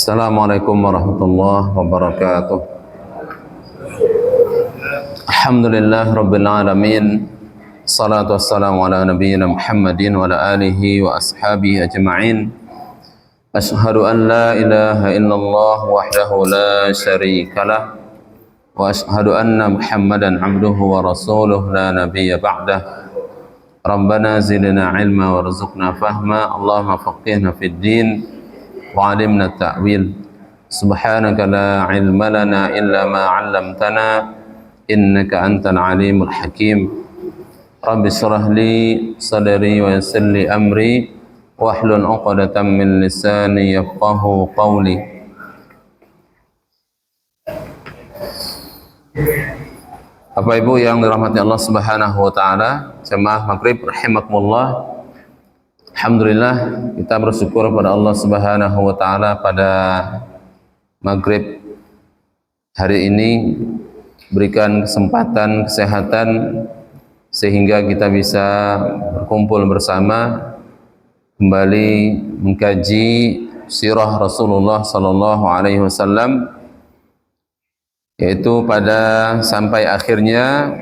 Assalamualaikum warahmatullahi wabarakatuh. Alhamdulillah rabbil alamin. Salatu wassalamu ala nabiyyina Muhammadin wa ala alihi wa ashabihi ajma'in. Ashhadu an la ilaha illallah wahdahu la syarikalah wa ashhadu anna Muhammadan abduhu wa rasuluh la nabiyya ba'dah. Rabbana zidna ilma warzuqna fahma. Allahumma faqihna fid din وعلمنا التأويل سبحانك لا علم لنا إلا ما علمتنا إنك أنت العليم الحكيم رب اشرح لي صدري ويسر لي أمري واحلل عقدة من لساني يفقه قولي. Bapak Ibu yang dirahmati Allah Subhanahu wa taala, jemaah Maghrib rahimakumullah. Alhamdulillah, kita bersyukur pada Allah Subhanahu wa taala pada Maghrib hari ini berikan kesempatan kesehatan sehingga kita bisa berkumpul bersama kembali mengkaji sirah Rasulullah sallallahu alaihi wasallam, yaitu pada sampai akhirnya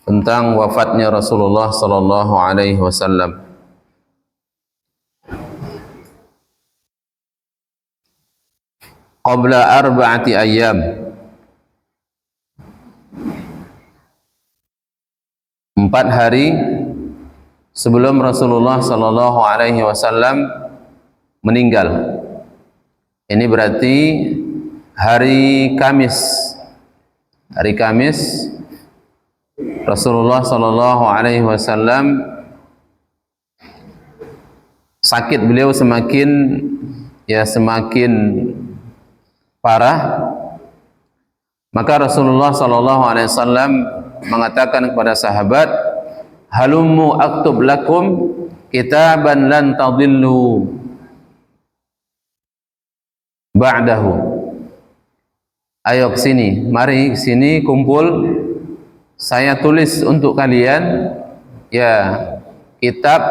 tentang wafatnya Rasulullah sallallahu alaihi wasallam. Qabla arba'ati ayyam, 4 hari sebelum Rasulullah sallallahu alaihi wasallam meninggal. Ini berarti hari Kamis. Hari Kamis Rasulullah sallallahu alaihi wasallam sakit, beliau semakin parah. Maka Rasulullah sallallahu alaihi wasallam mengatakan kepada sahabat, "Halummu aktub lakum kitaban lan tadillu ba'dahu." Ayo kesini, mari kesini kumpul, saya tulis untuk kalian kitab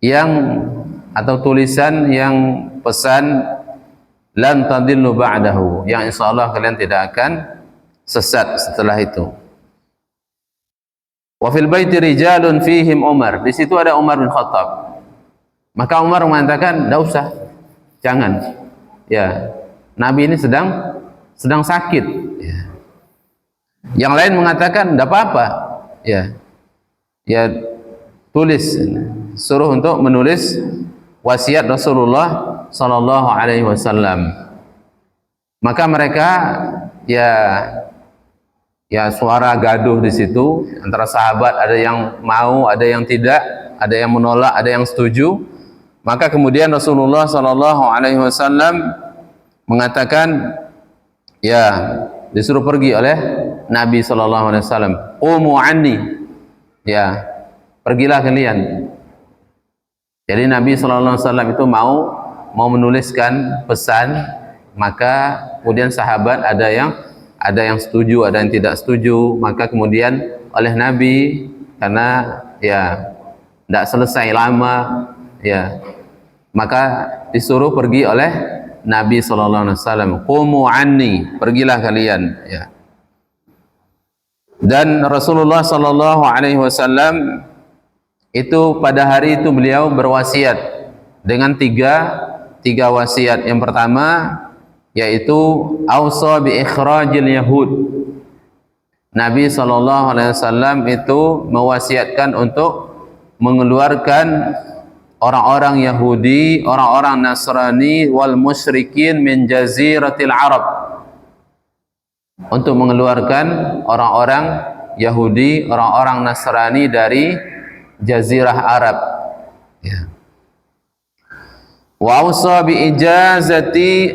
yang atau tulisan yang pesan lan tadillu ba'dahu, yang insyaallah kalian tidak akan sesat setelah itu. Wa fil baiti rijalun fihim Umar, di situ ada Umar bin Khattab. Maka Umar mengatakan, "Enggak usah, jangan. Nabi ini sedang sakit." Yang lain mengatakan, "Enggak apa-apa. Tulis, suruh untuk menulis wasiat Rasulullah sallallahu alaihi wasallam." Maka mereka suara gaduh di situ antara sahabat, ada yang mau, ada yang tidak, ada yang menolak, ada yang setuju. Maka kemudian Rasulullah sallallahu alaihi wasallam mengatakan, disuruh pergi oleh Nabi sallallahu alaihi wasallam, "Qumu anni." Pergilah kalian. Jadi Nabi sallallahu alaihi wasallam itu mau menuliskan pesan, maka kemudian sahabat ada yang setuju, ada yang tidak setuju. Maka kemudian oleh Nabi, karena tidak selesai lama, maka disuruh pergi oleh Nabi sallallahu alaihi wasallam, "Qumu anni," pergilah kalian. Dan Rasulullah sallallahu alaihi wasallam itu pada hari itu beliau berwasiat dengan tiga wasiat. Yang pertama yaitu ausa bi ikhrajil yahud. Nabi sallallahu alaihi wasallam itu mewasiatkan untuk mengeluarkan orang-orang Yahudi, orang-orang Nasrani wal musyrikin min jaziratil Arab. Untuk mengeluarkan orang-orang Yahudi, orang-orang Nasrani dari jazirah Arab. Wa ausa bi ijazati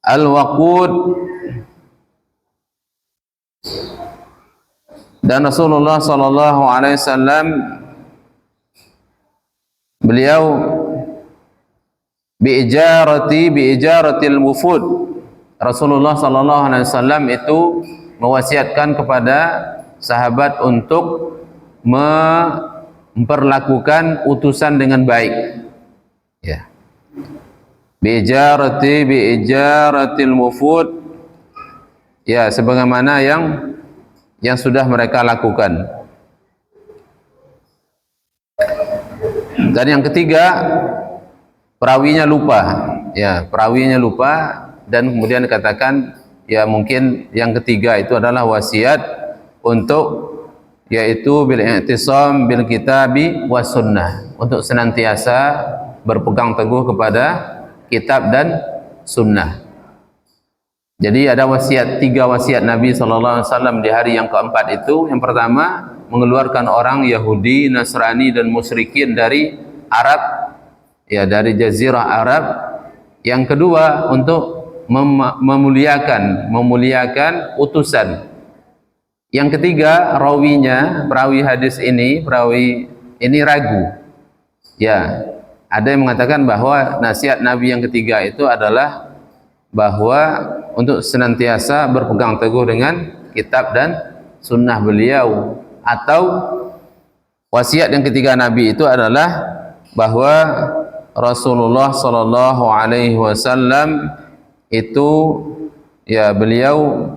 al-waqud, dan Rasulullah sallallahu alaihi wasallam beliau bi ijaratil wufud. Rasulullah sallallahu alaihi wasallam itu mewasiatkan kepada sahabat untuk memperlakukan utusan dengan baik. Biijaratil wufud, ya sebagaimana yang sudah mereka lakukan. Dan yang ketiga, perawinya lupa, ya perawinya lupa, dan kemudian dikatakan ya mungkin yang ketiga itu adalah wasiat untuk, yaitu bil i'tisam bil kitabi was sunnah, untuk senantiasa berpegang teguh kepada kitab dan sunnah. Jadi ada wasiat, 3 wasiat Nabi SAW di hari yang keempat itu. Yang pertama, mengeluarkan orang Yahudi, Nasrani dan musyrikin dari Arab, ya dari Jazirah Arab. Yang kedua, untuk memuliakan utusan. Yang ketiga, perawi hadis ini, ragu. Ya, ada yang mengatakan bahwa nasihat Nabi yang ketiga itu adalah bahwa untuk senantiasa berpegang teguh dengan kitab dan sunnah beliau. Atau wasiat yang ketiga Nabi itu adalah bahwa Rasulullah Shallallahu Alaihi Wasallam itu, ya beliau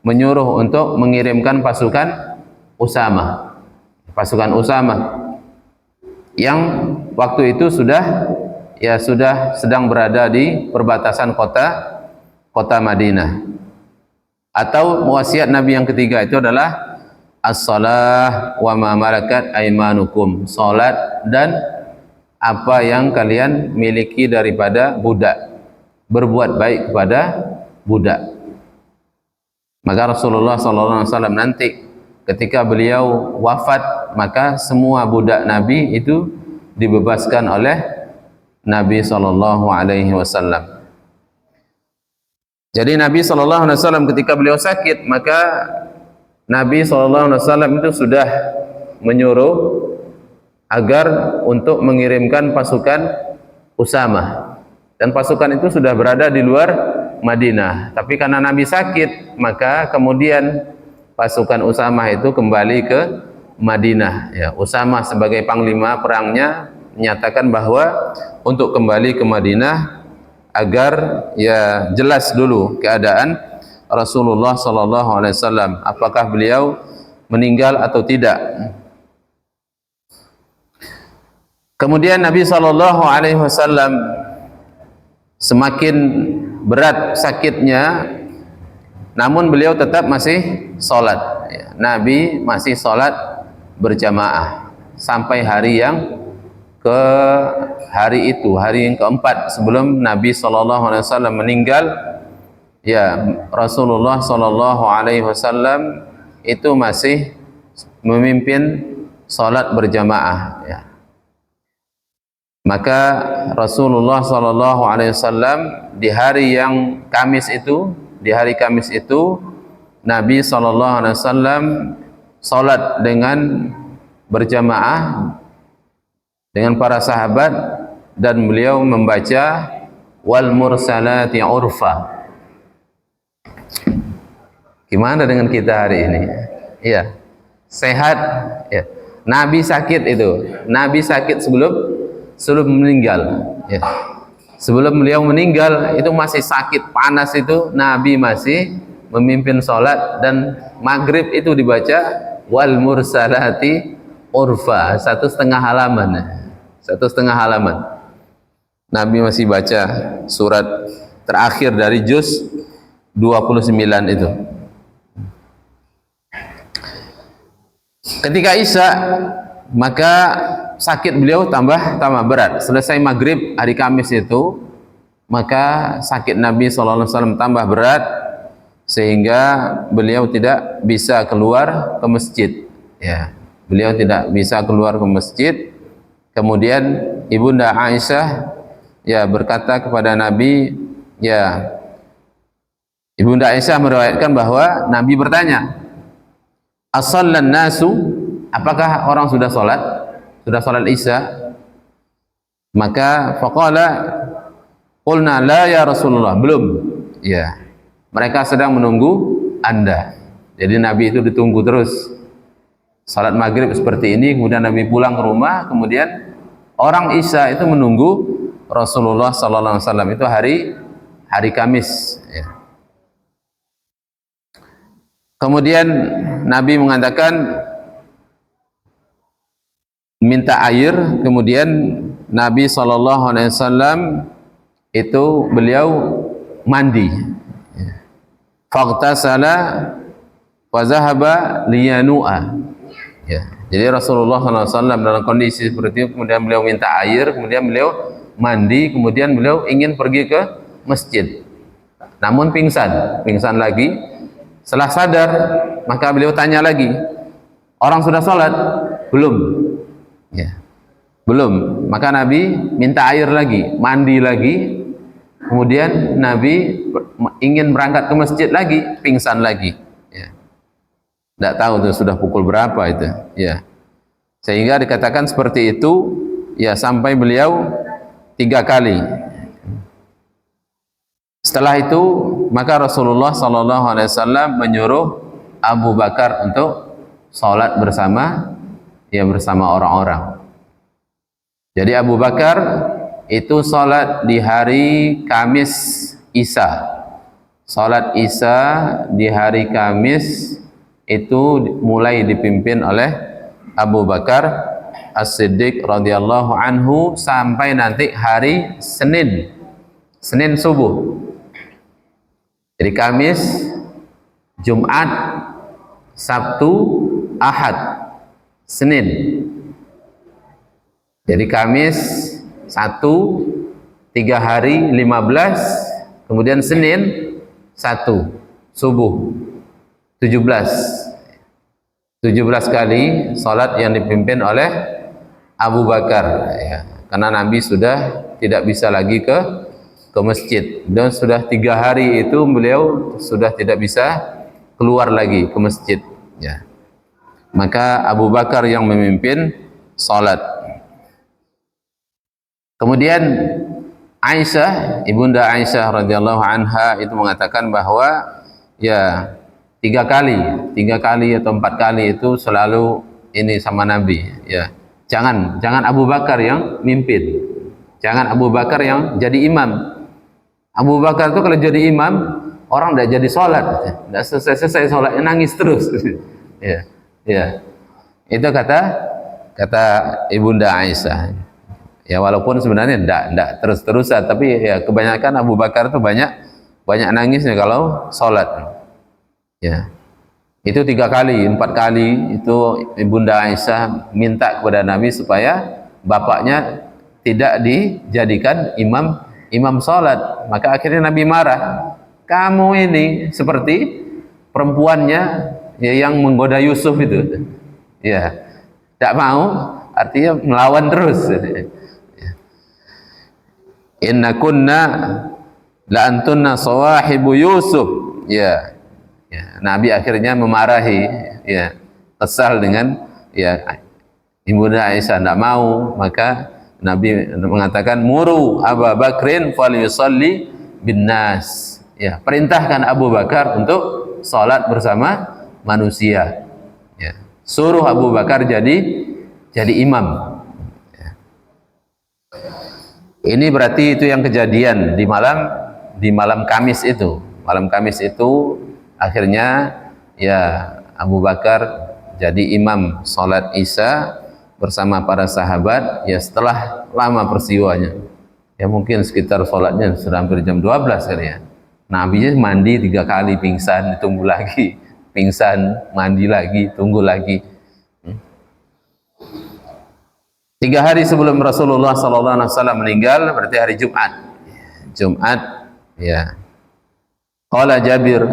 menyuruh untuk mengirimkan pasukan Usama yang waktu itu sudah sedang berada di perbatasan kota Madinah. Atau wasiat Nabi yang ketiga itu adalah as-salah wa ma malakat aimanukum, salat dan apa yang kalian miliki daripada budak, berbuat baik kepada budak. Maka Rasulullah SAW nanti ketika beliau wafat, maka semua budak Nabi itu dibebaskan oleh Nabi SAW. Jadi Nabi SAW ketika beliau sakit, maka Nabi SAW itu sudah menyuruh agar untuk mengirimkan pasukan Usama, dan pasukan itu sudah berada di luar Madinah. Tapi karena Nabi sakit, maka kemudian pasukan Usama itu kembali ke Madinah. Ya, Usama sebagai panglima perangnya menyatakan bahwa untuk kembali ke Madinah agar ya jelas dulu keadaan Rasulullah SAW, apakah beliau meninggal atau tidak. Kemudian Nabi SAW semakin berat sakitnya, namun beliau tetap masih sholat. Nabi masih sholat berjamaah sampai hari yang hari yang keempat sebelum Nabi SAW meninggal. Ya, Rasulullah SAW itu masih memimpin sholat berjamaah. Ya. Maka Rasulullah SAW di hari Kamis itu Nabi SAW sholat dengan berjamaah dengan para sahabat, dan beliau membaca wal mursalati urfa. Gimana dengan kita hari ini? Iya, sehat. Ya. Nabi sakit sebelum meninggal. Ya. Sebelum beliau meninggal itu masih sakit panas itu, Nabi masih memimpin sholat, dan maghrib itu dibaca wal mursalati urfa, 1,5 halaman. Nabi masih baca surat terakhir dari juz 29 itu. Ketika Isya, maka sakit beliau tambah berat. Selesai maghrib hari Kamis itu, maka sakit Nabi SAW tambah berat, sehingga beliau tidak bisa keluar ke masjid. Ya, beliau tidak bisa keluar ke masjid. Kemudian Ibunda Aisyah ya berkata kepada Nabi, ya Ibunda Aisyah meriwayatkan bahwa Nabi bertanya, as-sallan nasu, apakah orang sudah sholat Isya? Maka faqala qulna la ya Rasulullah, belum. Ya, mereka sedang menunggu Anda. Jadi Nabi itu ditunggu terus. Salat maghrib seperti ini, kemudian Nabi pulang ke rumah, kemudian orang Isya itu menunggu Rasulullah sallallahu alaihi wasallam itu hari Kamis, ya. Kemudian Nabi mengatakan minta air, kemudian Nabi sallallahu alaihi wasallam itu beliau mandi. Faghtasala wa zahaba liyanu'a. Ya. Jadi Rasulullah SAW dalam kondisi seperti itu, kemudian beliau minta air, kemudian beliau mandi, kemudian beliau ingin pergi ke masjid. Namun pingsan lagi. Setelah sadar, maka beliau tanya lagi, orang sudah sholat? Belum. Ya. Belum. Maka Nabi minta air lagi, mandi lagi, kemudian Nabi ingin berangkat ke masjid lagi, pingsan lagi. Tidak tahu itu sudah pukul berapa itu, ya. Sehingga dikatakan seperti itu, ya, sampai beliau 3 kali. Setelah itu, maka Rasulullah SAW menyuruh Abu Bakar untuk sholat bersama orang-orang. Jadi Abu Bakar itu sholat di hari Kamis Isya. Sholat Isya di hari Kamis itu mulai dipimpin oleh Abu Bakar As-Siddiq radhiyallahu anhu sampai nanti hari Senin subuh. Jadi Kamis, Jumat, Sabtu, Ahad, Senin. Jadi Kamis 1, 3 hari 15, kemudian Senin 1 subuh 17 kali salat yang dipimpin oleh Abu Bakar, ya. Karena Nabi sudah tidak bisa lagi ke masjid, dan sudah 3 hari itu beliau sudah tidak bisa keluar lagi ke masjid, ya. Maka Abu Bakar yang memimpin salat. Kemudian Aisyah, ibunda Aisyah radhiyallahu anha itu mengatakan bahwa ya 3 kali atau 4 kali itu selalu ini sama Nabi, ya. Jangan Abu Bakar yang mimpin, jangan Abu Bakar yang jadi imam. Abu Bakar itu kalau jadi imam, orang tidak jadi sholat, tidak selesai sholatnya nangis terus. Ya. Itu kata ibunda Aisyah. Ya, walaupun sebenarnya tidak terus-terusan, tapi ya kebanyakan Abu Bakar itu banyak nangisnya kalau sholat. Ya, itu 3 kali, 4 kali itu ibunda Aisyah minta kepada Nabi supaya bapaknya tidak dijadikan imam sholat. Maka akhirnya Nabi marah, kamu ini seperti perempuannya ya, yang menggoda Yusuf itu, ya, tidak mau, artinya melawan terus. Inna kunna la antunna sawahibu Yusuf, ya. Ya, Nabi akhirnya memarahi, ya, kesal dengan ya ibunda Aisyah tidak mau, maka Nabi mengatakan muru Abu Bakrin falyusalli bin nas, ya, perintahkan Abu Bakar untuk salat bersama manusia, ya. Suruh Abu Bakar jadi imam, ya. Ini berarti itu yang kejadian di malam Kamis itu. Malam Kamis itu akhirnya ya Abu Bakar jadi imam sholat Isya bersama para sahabat, ya, setelah lama peristiwanya, ya, mungkin sekitar sholatnya sudah hampir jam 12 kali, ya. Nabi mandi 3 kali, pingsan, tunggu lagi, pingsan, mandi lagi, tunggu lagi. 3 hari sebelum Rasulullah SAW meninggal, berarti hari Jumat, ya. Qala Jabir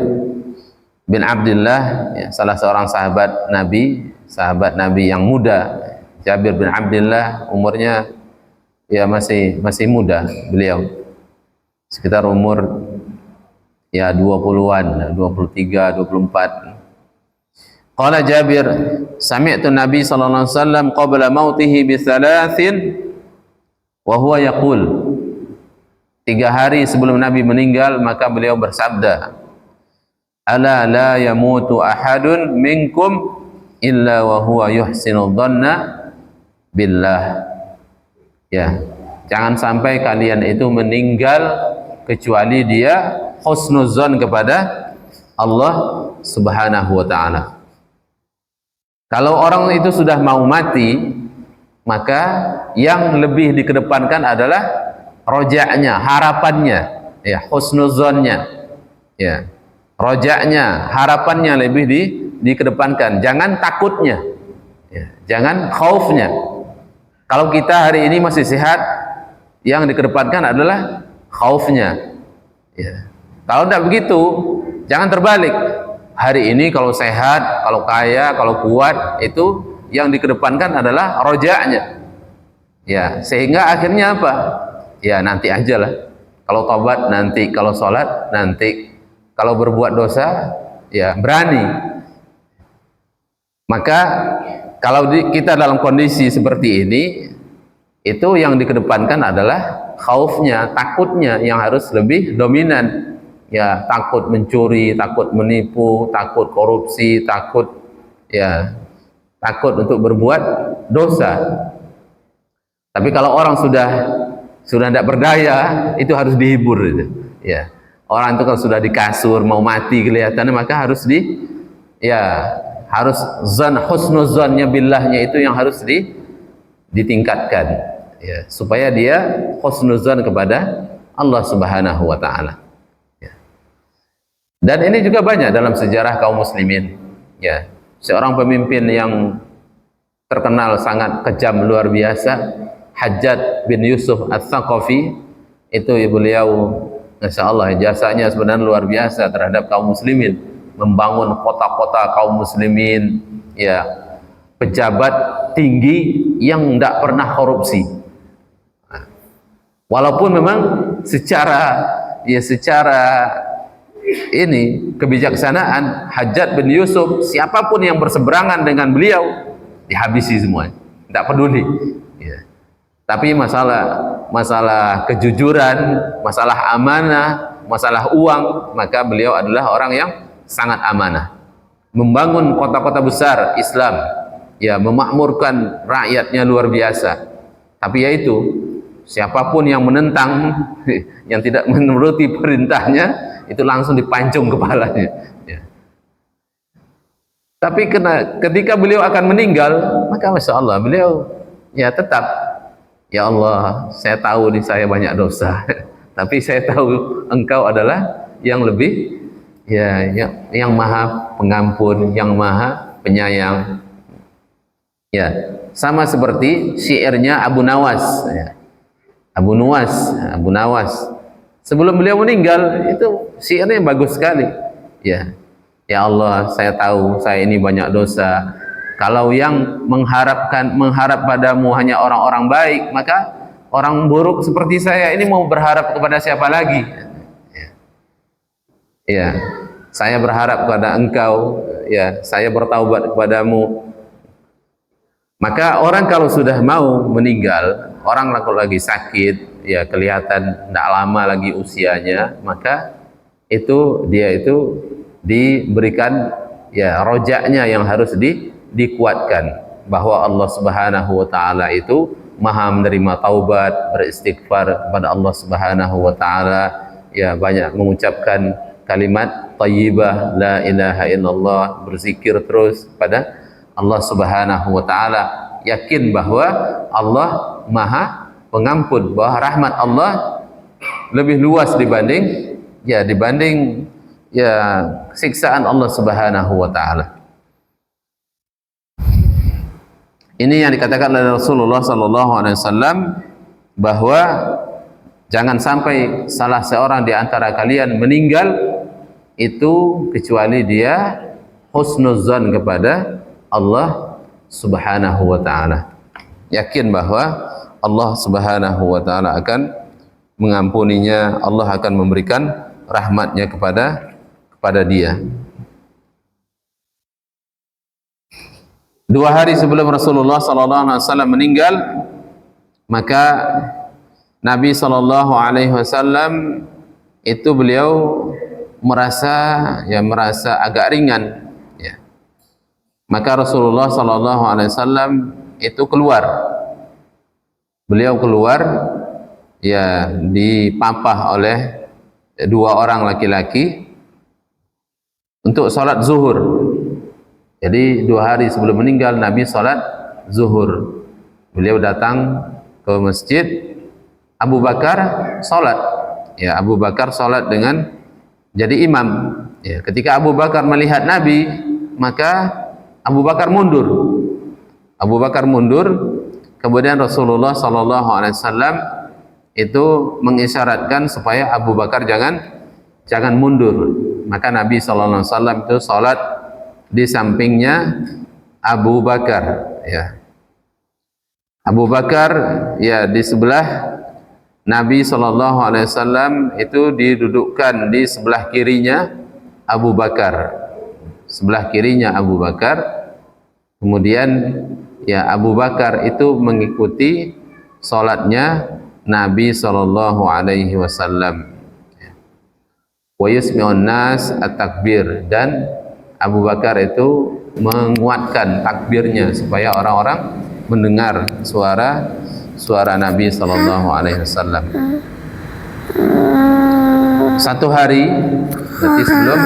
bin Abdullah, ya, salah seorang sahabat Nabi yang muda. Jabir bin Abdullah umurnya ya masih muda beliau, sekitar umur ya 20-an, 23, 24. Qala Jabir, sami'tu Nabi sallallahu alaihi wasallam qabla mautihi bi 3 wa huwa yaqul. 3 hari sebelum Nabi meninggal, maka beliau bersabda, ala la yamutu ahadun minkum illa wa huwa yuhsinu dhanna billah. Ya, Jangan sampai kalian itu meninggal kecuali dia husnuzon kepada Allah Subhanahu wa ta'ala. Kalau orang itu sudah mau mati, maka yang lebih dikedepankan adalah rojaknya, harapannya, ya, husnuzonnya, ya, rojaknya, harapannya lebih dikedepankan. Jangan takutnya, ya, jangan khaufnya. Kalau kita hari ini masih sehat, yang dikedepankan adalah khaufnya. Ya. Kalau tidak begitu, jangan terbalik. Hari ini kalau sehat, kalau kaya, kalau kuat, itu yang dikedepankan adalah rojaknya. Ya, sehingga akhirnya apa? Ya nanti aja lah. Kalau tobat nanti, kalau sholat nanti, kalau berbuat dosa ya berani. Maka kalau kita dalam kondisi seperti ini, itu yang dikedepankan adalah khaufnya, takutnya yang harus lebih dominan. Ya, takut mencuri, takut menipu, takut korupsi, takut untuk berbuat dosa. Tapi kalau orang sudah tidak berdaya, itu harus dihibur itu. Ya. Orang itu kalau sudah di kasur mau mati kelihatannya, maka harus harus husnuzonnya billahnya itu yang harus ditingkatkan, ya, supaya dia husnuzon kepada Allah Subhanahu wa ta'ala. Ya. Dan ini juga banyak dalam sejarah kaum muslimin, ya. Seorang pemimpin yang terkenal sangat kejam luar biasa, Hajjaj bin Yusuf Ats-Tsaqafi, itu beliau Masya Allah jasanya sebenarnya luar biasa terhadap kaum muslimin, membangun kota-kota kaum muslimin, ya, pejabat tinggi yang tidak pernah korupsi. Walaupun memang secara ini kebijaksanaan Hajjaj bin Yusuf, siapapun yang berseberangan dengan beliau dihabisi semua, tidak peduli. Ya. Tapi masalah kejujuran, masalah amanah, masalah uang, maka beliau adalah orang yang sangat amanah. Membangun kota-kota besar Islam, ya, memakmurkan rakyatnya luar biasa. Tapi yaitu siapapun yang menentang, yang tidak menuruti perintahnya, itu langsung dipancung kepalanya. Ya. Tapi ketika beliau akan meninggal, maka Masya Allah beliau ya tetap, ya Allah, saya tahu nih saya banyak dosa, tapi saya tahu Engkau adalah yang lebih, ya, yang maha pengampun, yang maha penyayang. Ya, sama seperti syairnya Abu Nawas, ya. Abu Nawas. Sebelum beliau meninggal, itu syairnya bagus sekali. Ya, ya Allah, saya tahu saya ini banyak dosa. Kalau yang mengharap padamu hanya orang-orang baik, maka orang buruk seperti saya ini mau berharap kepada siapa lagi? Ya, saya berharap kepada Engkau, ya, saya bertaubat kepadamu. Maka orang kalau sudah mau meninggal, orang kalau lagi sakit, ya kelihatan tidak lama lagi usianya, maka dia itu diberikan, ya, rojaknya yang harus dikuatkan, bahwa Allah Subhanahu wa ta'ala itu maha menerima taubat, beristighfar kepada Allah Subhanahu wa ta'ala, ya, banyak mengucapkan kalimat thayyibah la ilaha illallah, berzikir terus pada Allah Subhanahu wa ta'ala, yakin bahwa Allah maha pengampun, bahwa rahmat Allah lebih luas dibanding siksaan Allah Subhanahu wa ta'ala. Ini yang dikatakan oleh Rasulullah sallallahu alaihi wasallam, bahwa jangan sampai salah seorang di antara kalian meninggal itu kecuali dia husnuzan kepada Allah Subhanahu wa ta'ala, yakin bahwa Allah Subhanahu wa ta'ala akan mengampuninya, Allah akan memberikan rahmatnya kepada dia. 2 hari sebelum Rasulullah sallallahu alaihi wasallam meninggal, maka Nabi sallallahu alaihi wasallam itu beliau merasa agak ringan, ya. Maka Rasulullah sallallahu alaihi wasallam itu keluar. Beliau keluar ya dipapah oleh dua orang laki-laki untuk sholat zuhur. Jadi 2 hari sebelum meninggal Nabi sholat zuhur. Beliau datang ke masjid, Abu Bakar sholat. Ya, Abu Bakar sholat dengan jadi imam. Ya, ketika Abu Bakar melihat Nabi, maka Abu Bakar mundur. Abu Bakar mundur. Kemudian Rasulullah SAW itu mengisyaratkan supaya Abu Bakar jangan mundur. Maka Nabi SAW itu sholat di sampingnya Abu Bakar. Ya. Abu Bakar ya di sebelah Nabi SAW itu didudukkan di sebelah kirinya Abu Bakar. Sebelah kirinya Abu Bakar. Kemudian ya Abu Bakar itu mengikuti sholatnya Nabi SAW. Wa yusmi'un nas at-takbir, dan Abu Bakar itu menguatkan takbirnya supaya orang-orang mendengar suara Nabi SAW. Satu hari, berarti sebelum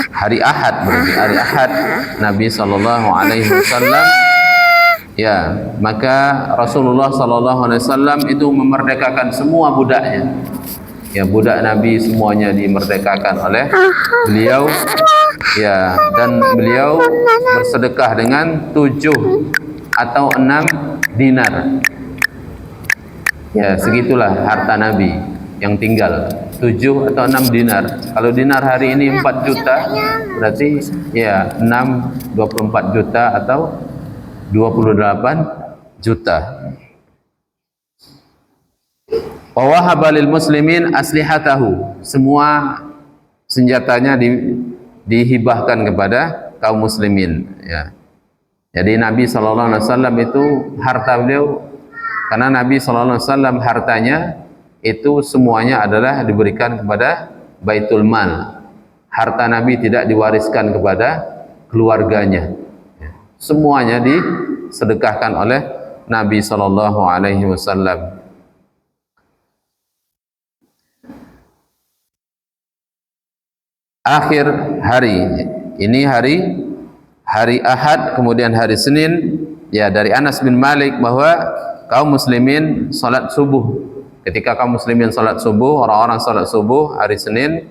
hari Ahad, berarti hari Ahad Nabi SAW, ya maka Rasulullah SAW itu memerdekakan semua budaknya. Ya, budak Nabi semuanya dimerdekakan oleh beliau. Ya, dan beliau bersedekah dengan 7 atau 6 dinar. Ya, segitulah harta Nabi yang tinggal, 7 atau 6 dinar. Kalau dinar hari ini 4 juta, berarti ya 24 juta atau 28 juta. Wa wahaba lil muslimin aslihatahu, semua senjatanya dihibahkan kepada kaum muslimin. Ya. Jadi Nabi SAW itu harta beliau, karena Nabi SAW hartanya itu semuanya adalah diberikan kepada Baitul Mal. Harta Nabi tidak diwariskan kepada keluarganya. Semuanya disedekahkan oleh Nabi SAW. Akhir hari, ini hari Ahad, kemudian hari Senin, ya dari Anas bin Malik bahwa kaum muslimin salat subuh. Ketika kaum muslimin salat subuh, orang-orang salat subuh hari Senin,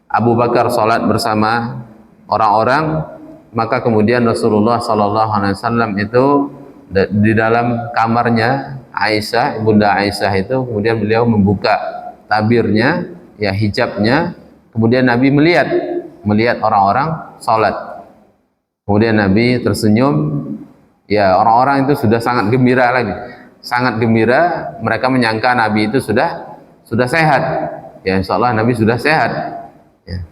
Abu Bakar salat bersama orang-orang, maka kemudian Rasulullah SAW itu di dalam kamarnya Aisyah, Bunda Aisyah itu, kemudian beliau membuka tabirnya, ya hijabnya. Kemudian Nabi melihat orang-orang salat. Kemudian Nabi tersenyum. Ya, orang-orang itu sudah sangat gembira lagi. Sangat gembira, mereka menyangka Nabi itu sudah sehat. Ya, insyaallah Nabi sudah sehat. Ya.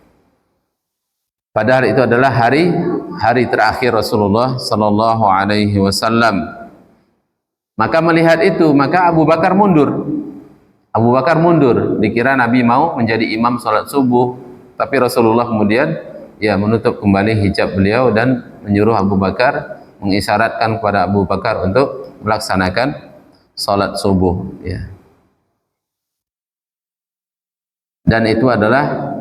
Padahal itu adalah hari terakhir Rasulullah sallallahu alaihi wasallam. Maka melihat itu, maka Abu Bakar mundur. Abu Bakar mundur, dikira Nabi mau menjadi imam salat subuh, tapi Rasulullah kemudian ya menutup kembali hijab beliau dan menyuruh Abu Bakar, mengisyaratkan kepada Abu Bakar untuk melaksanakan salat subuh. Ya. Dan itu adalah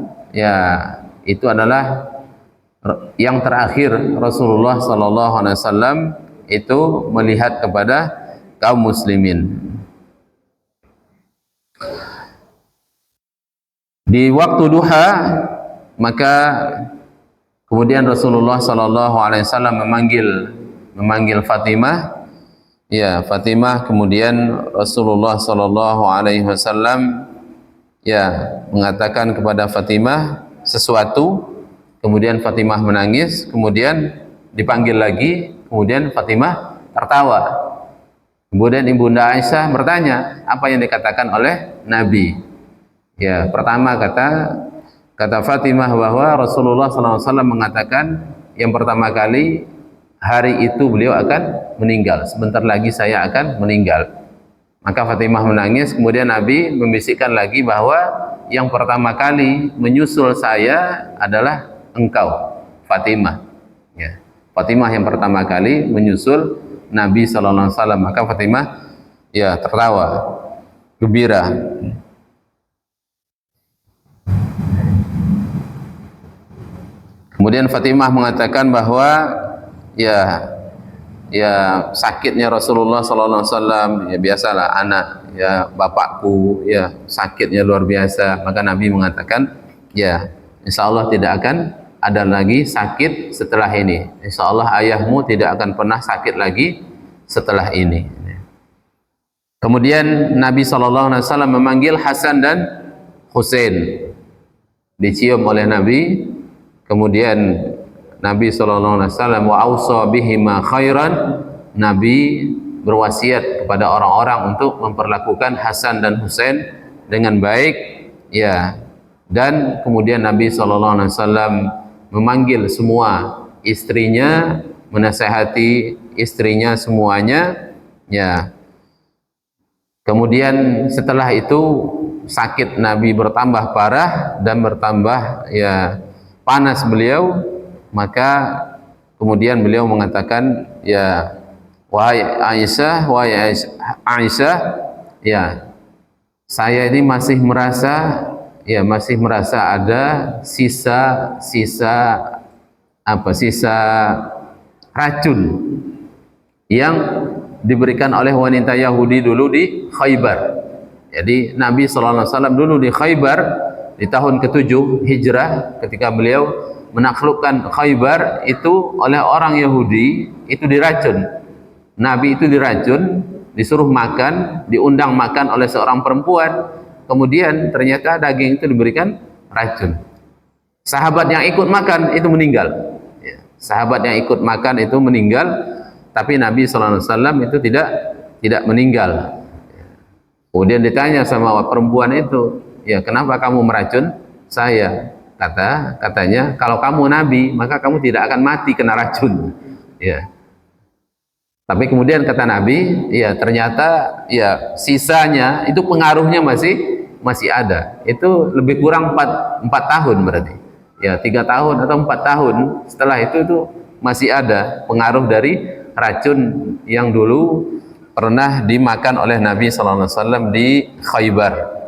yang terakhir Rasulullah SAW itu melihat kepada kaum muslimin. Di waktu duha, maka kemudian Rasulullah SAW memanggil Fatimah. Ya, Fatimah, kemudian Rasulullah SAW ya mengatakan kepada Fatimah sesuatu, kemudian Fatimah menangis, kemudian dipanggil lagi, kemudian Fatimah tertawa. Kemudian Ibunda Aisyah bertanya, apa yang dikatakan oleh Nabi? Ya, pertama kata Fatimah bahwa Rasulullah SAW mengatakan yang pertama kali hari itu beliau akan meninggal. Sebentar lagi saya akan meninggal. Maka Fatimah menangis. Kemudian Nabi membisikkan lagi bahwa yang pertama kali menyusul saya adalah engkau, Fatimah. Ya, Fatimah yang pertama kali menyusul Nabi SAW. Maka Fatimah ya tertawa. gembira. Kemudian Fatimah mengatakan bahwa ya sakitnya Rasulullah sallallahu alaihi wasallam, ya biasalah anak, ya bapakku, ya sakitnya luar biasa. Maka Nabi mengatakan, ya insya Allah tidak akan ada lagi sakit setelah ini. Insya Allah ayahmu tidak akan pernah sakit lagi setelah ini. Kemudian Nabi sallallahu alaihi wasallam memanggil Hasan dan Husain, dicium oleh Nabi. Kemudian Nabi sallallahu alaihi wasallam wa ausa bihima khairan, Nabi berwasiat kepada orang-orang untuk memperlakukan Hasan dan Husain dengan baik, ya. Dan kemudian Nabi sallallahu alaihi wasallam memanggil semua istrinya, menasihati istrinya semuanya, ya. Kemudian setelah itu sakit Nabi bertambah parah dan bertambah ya panas beliau. Maka kemudian beliau mengatakan, ya wahai Aisyah, ya saya ini masih merasa ada sisa racun yang diberikan oleh wanita Yahudi dulu di Khaybar. Jadi Nabi sallallahu alaihi wasallam dulu di Khaybar di tahun ke-7 Hijrah, ketika beliau menaklukkan Khaybar itu oleh orang Yahudi, itu diracun. Nabi itu diracun, disuruh makan, diundang makan oleh seorang perempuan. Kemudian ternyata daging itu diberikan racun. Sahabat yang ikut makan itu meninggal. Sahabat yang ikut makan itu meninggal, tapi Nabi sallallahu alaihi wasallam itu tidak meninggal. Kemudian ditanya sama perempuan itu, ya kenapa kamu meracun saya? Katanya kalau kamu Nabi maka kamu tidak akan mati kena racun. Ya. Tapi kemudian kata Nabi, ya ternyata ya sisanya itu pengaruhnya masih ada. Itu lebih kurang 4 tahun berarti. Ya 3 tahun atau 4 tahun setelah itu masih ada pengaruh dari racun yang dulu pernah dimakan oleh Nabi sallallahu alaihi wasallam di Khaybar.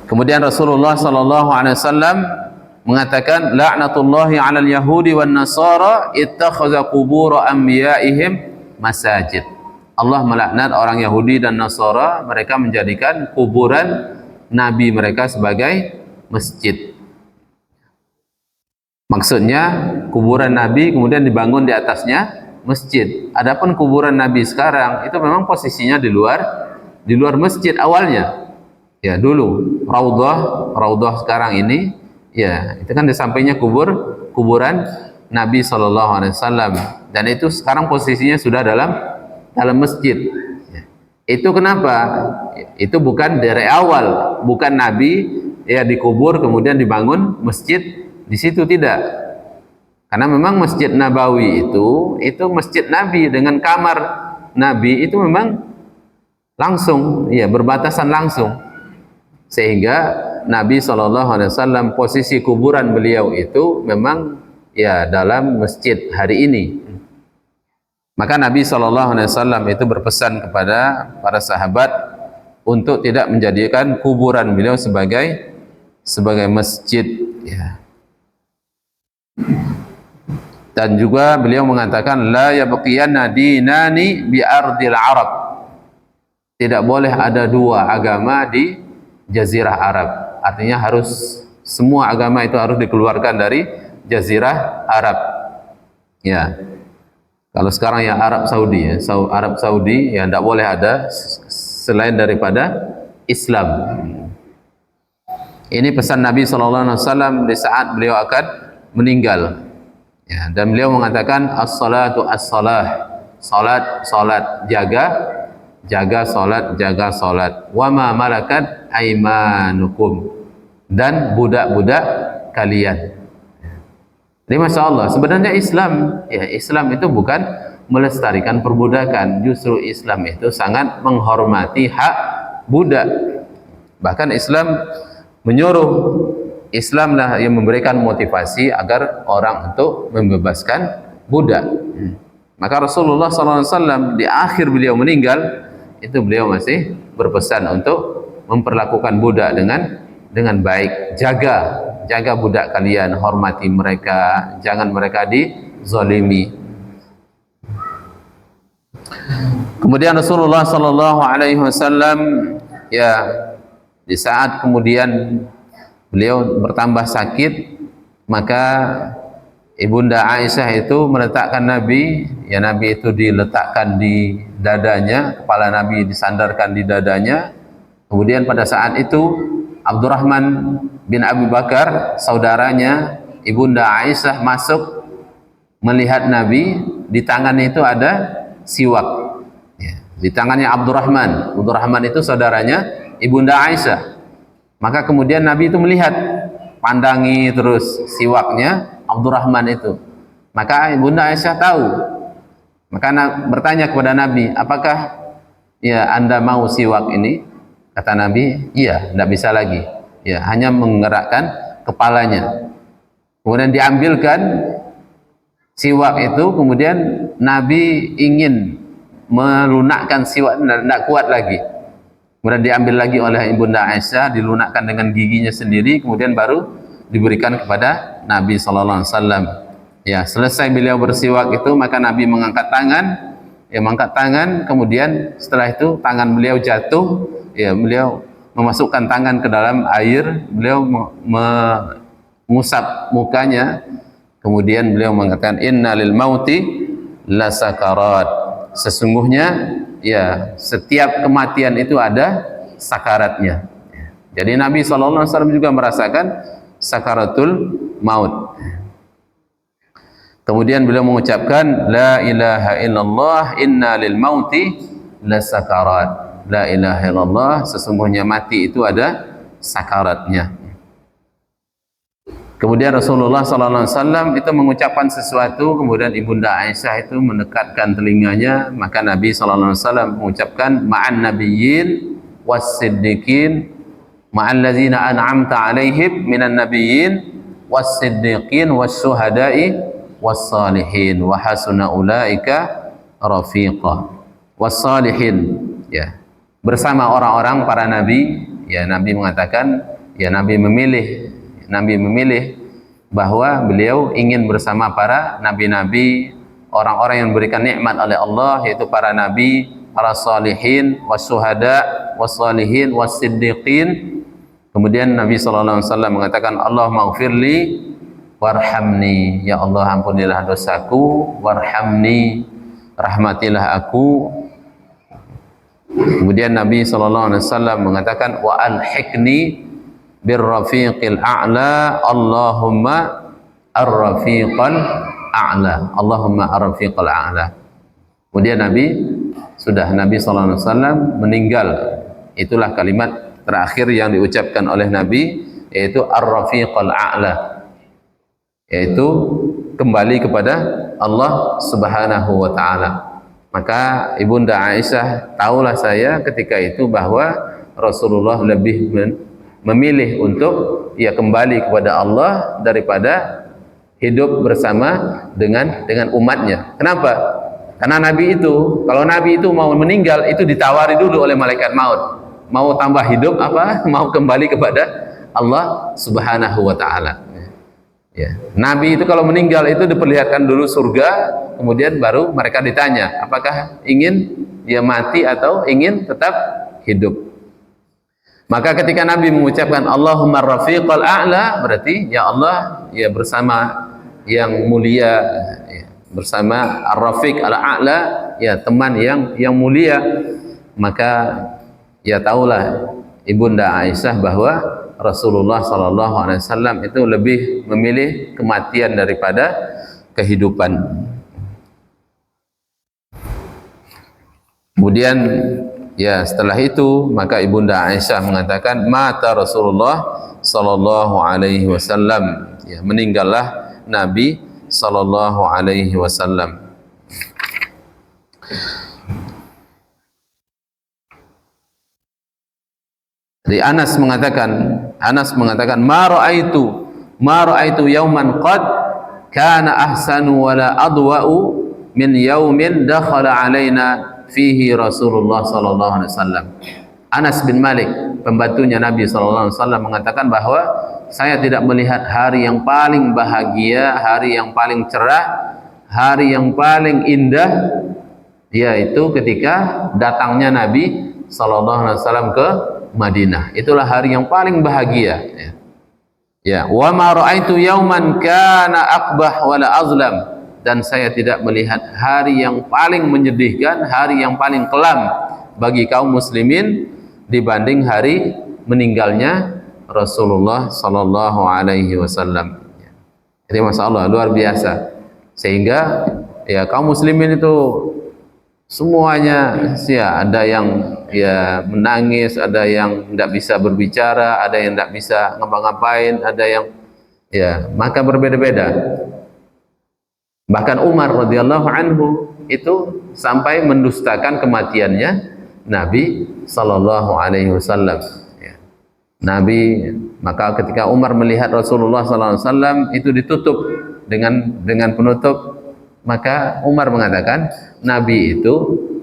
Kemudian Rasulullah sallallahu alaihi wasallam mengatakan, la'natullahi 'alal yahudi wan nasara ittakhadha qubur anbiya'ihim masajid. Allah melaknat orang Yahudi dan Nasara, mereka menjadikan kuburan nabi mereka sebagai masjid. Maksudnya kuburan Nabi kemudian dibangun di atasnya masjid. Adapun kuburan Nabi sekarang itu memang posisinya di luar masjid awalnya. Ya dulu raudhah sekarang ini, ya itu kan di sampingnya kuburan Nabi sallallahu alaihi wasallam, dan itu sekarang posisinya sudah dalam masjid. Ya. Itu kenapa? Itu bukan dari awal, bukan Nabi ya dikubur kemudian dibangun masjid di situ, tidak. Karena memang Masjid Nabawi itu masjid Nabi dengan kamar Nabi itu memang langsung, ya berbatasan langsung. Sehingga Nabi SAW posisi kuburan beliau itu memang ya dalam masjid hari ini. Maka Nabi SAW itu berpesan kepada para sahabat untuk tidak menjadikan kuburan beliau sebagai masjid, ya. Dan juga beliau mengatakan, la yabqiyanna dinani bi ardil Arab. Tidak boleh ada dua agama di Jazirah Arab. Artinya harus semua agama itu harus dikeluarkan dari Jazirah Arab. Ya. Kalau sekarang ya Arab Saudi, ya Arab Saudi ya tidak boleh ada selain daripada Islam. Ini pesan Nabi SAW di saat beliau akan meninggal. Ya, dan beliau mengatakan as-salatu as-salah, salat, jaga salat, wa ma malakat aimanukum, dan budak-budak kalian. Jadi Masya Allah, sebenarnya Islam itu bukan melestarikan perbudakan, justru Islam itu sangat menghormati hak budak. Bahkan Islam menyuruh, Islamlah yang memberikan motivasi agar orang untuk membebaskan budak. Maka Rasulullah SAW di akhir beliau meninggal itu beliau masih berpesan untuk memperlakukan budak dengan baik. Jaga budak kalian, hormati mereka, jangan mereka dizalimi. Kemudian Rasulullah SAW ya di saat kemudian beliau bertambah sakit, maka Ibunda Aisyah itu meletakkan Nabi, ya Nabi itu diletakkan di dadanya, kepala Nabi disandarkan di dadanya. Kemudian pada saat itu Abdurrahman bin Abu Bakar, saudaranya Ibunda Aisyah, masuk melihat Nabi, di tangannya itu ada siwak. Ya, di tangannya Abdurrahman. Abdurrahman itu saudaranya Ibunda Aisyah. Maka kemudian Nabi itu melihat, pandangi terus siwaknya Abdurrahman itu. Maka Ibunda Aisyah tahu. Maka bertanya kepada Nabi, apakah ya Anda mau siwak ini? Kata Nabi, iya, tidak bisa lagi. Ya, hanya menggerakkan kepalanya. Kemudian diambilkan siwak itu, kemudian Nabi ingin melunakkan siwak, tidak kuat lagi. Kemudian diambil lagi oleh Ibunda Aisyah, dilunakkan dengan giginya sendiri, kemudian baru diberikan kepada Nabi SAW. Ya, selesai beliau bersiwak itu, maka Nabi mengangkat tangan, ya mengangkat tangan, kemudian setelah itu tangan beliau jatuh, ya beliau memasukkan tangan ke dalam air, beliau mengusap mukanya, kemudian beliau mengatakan inna lil mauti la sakarat, sesungguhnya ya setiap kematian itu ada sakaratnya. Jadi Nabi SAW juga merasakan sakaratul maut. Kemudian beliau mengucapkan la ilaha illallah inna lil mauti la sakarat. La ilaha illallah, sesungguhnya mati itu ada sakaratnya. Kemudian Rasulullah SAW itu mengucapkan sesuatu, kemudian Ibunda Aisyah itu mendekatkan telinganya, maka Nabi SAW mengucapkan ma'an nabiyyin was-siddiqin ma'al ladzina an'amta alaihim minan nabiyyin was-siddiqin was-syuhada'i was-salihin wa hasuna ulaika rafiqa. Was-salihin, ya, bersama orang-orang para nabi, ya Nabi mengatakan, ya Nabi memilih bahwa beliau ingin bersama para nabi-nabi, orang-orang yang diberikan nikmat oleh Allah, yaitu para nabi, para salihin, was-syuhada, was-salihin, was-siddiqin. Kemudian Nabi SAW mengatakan, Allahumma ghfirli warhamni, ya Allah ampunilah dosaku, warhamni, rahmatilah aku. Kemudian Nabi SAW mengatakan wa alhiqni birrafiqil a'la, Allahumma ar-rafiqal a'la, Allahumma ar-rafiqal a'la. Kemudian Nabi SAW meninggal. Itulah kalimat terakhir yang diucapkan oleh Nabi, yaitu ar-rafiqal a'la, yaitu kembali kepada Allah Subhanahu wa ta'ala. Maka Ibunda Aisyah, tahulah saya ketika itu bahwa Rasulullah lebih memilih untuk ya kembali kepada Allah daripada hidup bersama dengan umatnya. Kenapa? Karena Nabi itu, kalau Nabi itu mau meninggal, itu ditawari dulu oleh malaikat maut. Mau tambah hidup apa? Mau kembali kepada Allah Subhanahu wa ta'ala. Ya. Nabi itu kalau meninggal itu diperlihatkan dulu surga, kemudian baru mereka ditanya apakah ingin dia mati atau ingin tetap hidup. Maka ketika Nabi mengucapkan Allahumma rafiqal a'la, berarti ya Allah, ya bersama yang mulia, ya, bersama ar-rafiq al-a'la, ya teman yang mulia. Maka ya tahulah Ibunda Aisyah bahwa Rasulullah SAW itu lebih memilih kematian daripada kehidupan. Kemudian ya setelah itu maka Ibunda Aisyah mengatakan mata Rasulullah SAW, ya meninggallah Nabi SAW. Jadi Anas mengatakan ma ra'aitu yauman qad kana ahsanu wa la adwa'u min yaumin dakhala alaina fihi Rasulullah sallallahu alaihi wasallam. Anas bin Malik, pembantunya Nabi sallallahu alaihi wasallam, mengatakan bahwa saya tidak melihat hari yang paling bahagia, hari yang paling cerah, hari yang paling indah, yaitu ketika datangnya Nabi sallallahu alaihi wasallam ke Madinah. Itulah hari yang paling bahagia. Ya, wa ma ra'aitu yauman kana aqbah wala azlam, dan saya tidak melihat hari yang paling menyedihkan, hari yang paling kelam bagi kaum muslimin dibanding hari meninggalnya Rasulullah sallallahu alaihi wasallam. Jadi masyaallah luar biasa. Sehingga ya kaum muslimin itu semuanya ya, ada yang ya menangis, ada yang tidak bisa berbicara, ada yang tidak bisa ngapa-ngapain, ada yang ya, maka berbeda-beda. Bahkan Umar radhiyallahu anhu itu sampai mendustakan kematiannya Nabi sallallahu alaihi wasallam. Ya. Nabi, maka ketika Umar melihat Rasulullah sallallahu alaihi wasallam itu ditutup dengan penutup, maka Umar mengatakan Nabi itu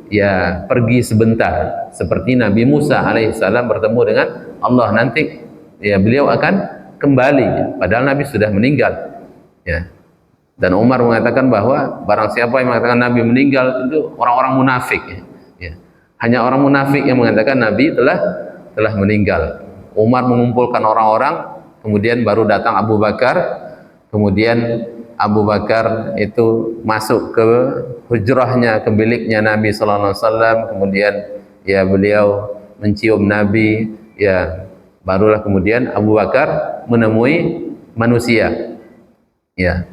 ya pergi sebentar, seperti Nabi Musa alaihissalam bertemu dengan Allah, nanti ya beliau akan kembali, padahal Nabi sudah meninggal. Ya. Dan Umar mengatakan bahwa barang siapa yang mengatakan Nabi meninggal itu orang-orang munafik. Ya. Hanya orang munafik yang mengatakan Nabi telah meninggal. Umar mengumpulkan orang-orang, kemudian baru datang Abu Bakar, kemudian Abu Bakar itu masuk ke hujrahnya, ke biliknya Nabi sallallahu alaihi wasallam, kemudian ya beliau mencium Nabi, ya barulah kemudian Abu Bakar menemui manusia. Ya.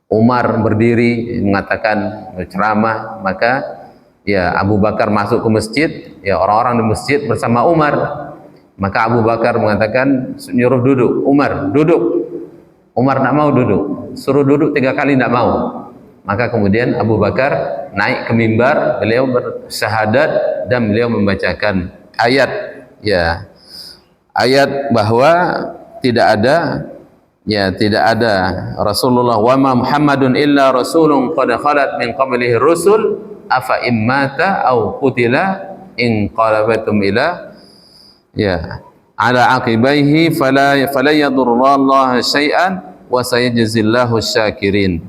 Umar berdiri mengatakan ceramah, maka ya Abu Bakar masuk ke masjid, ya orang-orang di masjid bersama Umar. Maka Abu Bakar mengatakan, nyuruh duduk, Umar duduk. Umar tidak mau duduk, suruh duduk 3 kali tidak mau. Maka kemudian Abu Bakar naik ke mimbar, beliau bersyahadat dan beliau membacakan ayat, ya ayat bahwa tidak ada Rasulullah, wa ma Muhammadun illa rasulun qad khalat min qablihi rusul afa immata aw qutila in qalabatum ila ya ala aqibaihi fala yadurrullaha syai'an wa sayajzillahu syakirin.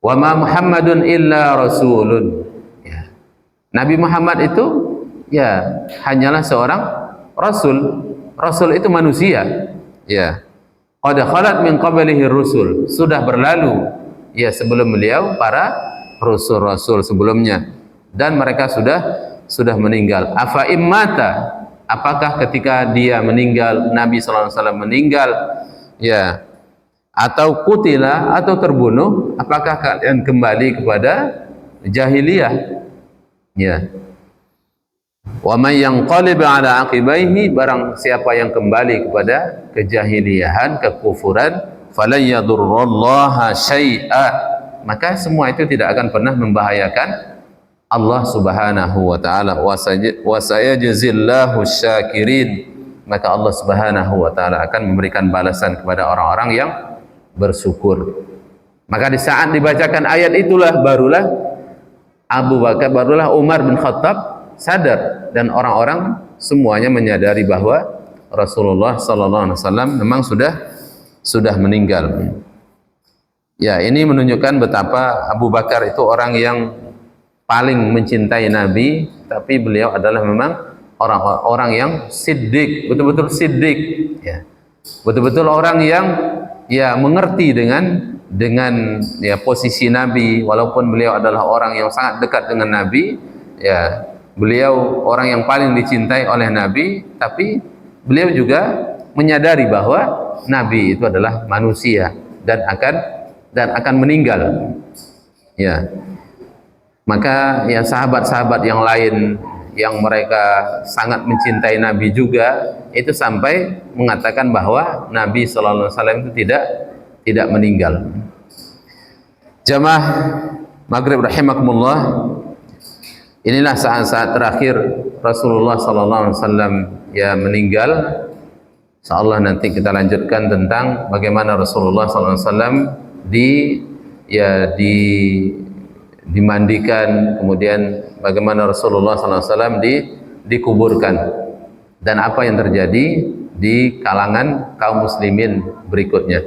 Wa ma Muhammadun illa rasulun. Ya. Nabi Muhammad itu ya hanyalah seorang rasul. Rasul itu manusia. Ya. Qad khalat min qablihi rusul, sudah berlalu ya sebelum beliau para rasul-rasul sebelumnya, dan mereka sudah meninggal. Afa immata, apakah ketika dia meninggal, Nabi sallallahu alaihi wasallam meninggal, ya, atau kutila, atau terbunuh, apakah kalian kembali kepada jahiliyah? Ya. Wa may yanqalib ala aqibaihi, barang siapa yang kembali kepada kejahiliahan, kekufuran, falan yadurrullaha syai'a, maka semua itu tidak akan pernah membahayakan Allah Subhanahu wa taala. Wa sayajzillahu syakirin, maka Allah Subhanahu wa taala akan memberikan balasan kepada orang-orang yang bersyukur. Maka di saat dibacakan ayat itulah barulah Umar bin Khattab sadar, dan orang-orang semuanya menyadari bahwa Rasulullah sallallahu alaihi wasallam memang sudah meninggal. Ya, ini menunjukkan betapa Abu Bakar itu orang yang paling mencintai Nabi, tapi beliau adalah memang orang yang siddiq, betul-betul siddiq, ya. Betul-betul orang yang ya mengerti dengan ya posisi Nabi, walaupun beliau adalah orang yang sangat dekat dengan Nabi, ya. Beliau orang yang paling dicintai oleh Nabi, tapi beliau juga menyadari bahwa Nabi itu adalah manusia dan akan meninggal. Ya. Maka ya sahabat-sahabat yang lain yang mereka sangat mencintai Nabi juga itu sampai mengatakan bahwa Nabi sallallahu alaihi wasallam itu tidak meninggal. Jamaah Maghrib rahimakumullah, inilah saat-saat terakhir Rasulullah sallallahu alaihi wasallam ya meninggal. Insyaallah nanti kita lanjutkan tentang bagaimana Rasulullah sallallahu alaihi wasallam ya dimandikan, kemudian bagaimana Rasulullah SAW dikuburkan, dan apa yang terjadi di kalangan kaum muslimin berikutnya.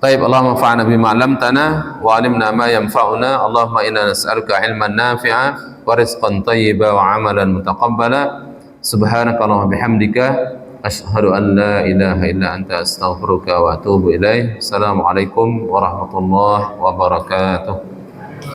Taib, Allahumma fa'na bima 'allamtana wa 'allimna ma yanfa'una. Allahumma inna nas'aluka 'ilman nafi'a wa rizqan thayyiba wa 'amalan mutaqabbala. Subhanaka Allahumma bihamdika asyhadu an la ilaha illa anta astaghfiruka wa atubu ilaik. Assalamualaikum warahmatullahi wabarakatuh.